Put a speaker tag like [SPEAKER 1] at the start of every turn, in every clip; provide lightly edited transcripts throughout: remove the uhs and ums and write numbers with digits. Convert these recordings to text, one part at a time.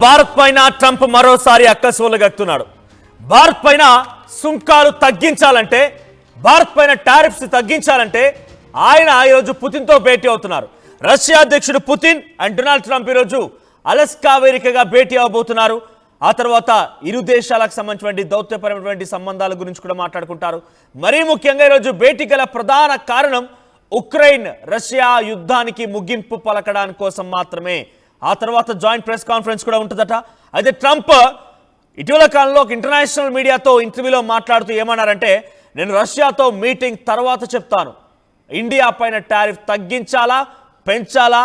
[SPEAKER 1] భారత్ పైన ట్రంప్ మరోసారి అక్కసోలగక్కుతున్నాడు. భారత్ పైన సుంకాలు తగ్గించాలంటే, భారత్ పైన టారిఫ్స్ తగ్గించాలంటే ఆయన ఈరోజు పుతిన్తో భేటీ అవుతున్నారు. రష్యా అధ్యక్షుడు పుతిన్ అండ్ డొనాల్డ్ ట్రంప్ ఈరోజు అలస్కా వేదికగా భేటీ అవబోతున్నారు. ఆ తర్వాత ఇరు దేశాలకు సంబంధించిన దౌత్యపరమైనటువంటి సంబంధాల గురించి కూడా మాట్లాడుకుంటారు. మరీ ముఖ్యంగా ఈరోజు భేటీ గల ప్రధాన కారణం ఉక్రెయిన్ రష్యా యుద్ధానికి ముగింపు పలకడానికి కోసం మాత్రమే. ఆ తర్వాత జాయింట్ ప్రెస్ కాన్ఫరెన్స్ కూడా ఉంటుందట. అయితే ట్రంప్ ఇటీవల కాలంలో ఒక ఇంటర్నేషనల్ మీడియాతో ఇంటర్వ్యూలో మాట్లాడుతూ ఏమన్నారంటే, నేను రష్యాతో మీటింగ్ తర్వాత చెప్తాను, ఇండియా పైన టారిఫ్ తగ్గించాలా పెంచాలా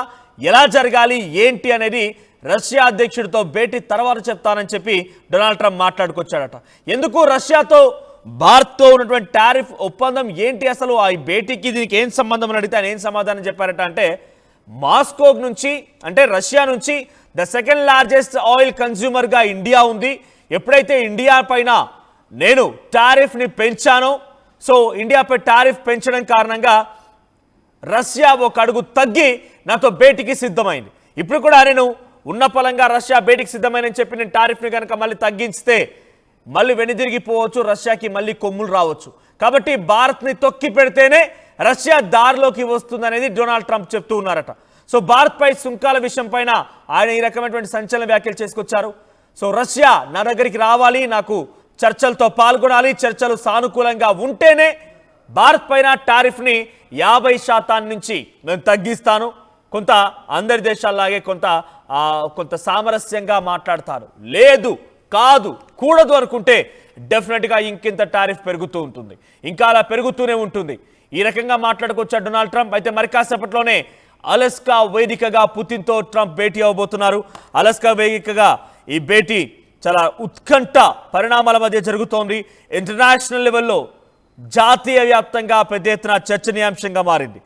[SPEAKER 1] ఎలా జరగాలి ఏంటి అనేది రష్యా అధ్యక్షుడితో భేటీ తర్వాత చెప్తానని చెప్పి డొనాల్డ్ ట్రంప్ మాట్లాడుకొచ్చాడట. ఎందుకు రష్యాతో భారత్తో ఉన్నటువంటి టారిఫ్ ఒప్పందం ఏంటి, అసలు ఆ భేటీకి దీనికి ఏం సంబంధం అని అడిగితే ఆయన ఏం సమాధానం చెప్పారట అంటే, మాస్కో నుంచి అంటే రష్యా నుంచి ద సెకండ్ లార్జెస్ట్ ఆయిల్ కన్స్యూమర్గా ఇండియా ఉంది. ఎప్పుడైతే ఇండియా పైన నేను టారిఫ్ని పెంచానో, సో ఇండియాపై టారిఫ్ పెంచడం కారణంగా రష్యా ఒక అడుగు తగ్గి నాతో భేటీకి సిద్ధమైంది. ఇప్పుడు కూడా నేను ఉన్న పలంగా రష్యా భేటీకి సిద్ధమైనని చెప్పి నేను టారిఫ్ని కనుక మళ్ళీ తగ్గిస్తే మళ్ళీ వెనుదిరిగిపోవచ్చు, రష్యాకి మళ్ళీ కొమ్ములు రావచ్చు. కాబట్టి భారత్ని తొక్కి పెడితేనే రష్యా దారిలోకి వస్తుందనేది డొనాల్డ్ ట్రంప్ చెప్తూ ఉన్నారట. సో భారత్పై సుంకాల విషయం పైన ఆయన ఈ రకమైనటువంటి సంచలన వ్యాఖ్యలు చేసుకొచ్చారు. సో రష్యా నా దగ్గరికి రావాలి, నాకు చర్చలతో పాల్గొనాలి, చర్చలు సానుకూలంగా ఉంటేనే భారత్ పైన టారిఫ్ని 50% నుంచి నేను తగ్గిస్తాను, కొంత అందరి దేశాల్లాగే కొంత సామరస్యంగా మాట్లాడతాను, లేదు కాదు కూడదు అనుకుంటే డెఫినెట్గా ఇంకింత టారిఫ్ పెరుగుతూ ఉంటుంది, ఇంకా అలా పెరుగుతూనే ఉంటుంది. ఈ రకంగా మాట్లాడుకొచ్చాడు డొనాల్డ్ ట్రంప్. అయితే మరి కాసేపట్లోనే అలస్కా వేదికగా పుతిన్తో ట్రంప్ భేటీ అవబోతున్నారు. అలస్కా వేదికగా ఈ భేటీ చాలా ఉత్కంఠ పరిణామాల మధ్య జరుగుతోంది. ఇంటర్నేషనల్ లెవెల్లో జాతీయ వ్యాప్తంగా పెద్ద ఎత్తున చర్చనీయాంశంగా మారింది.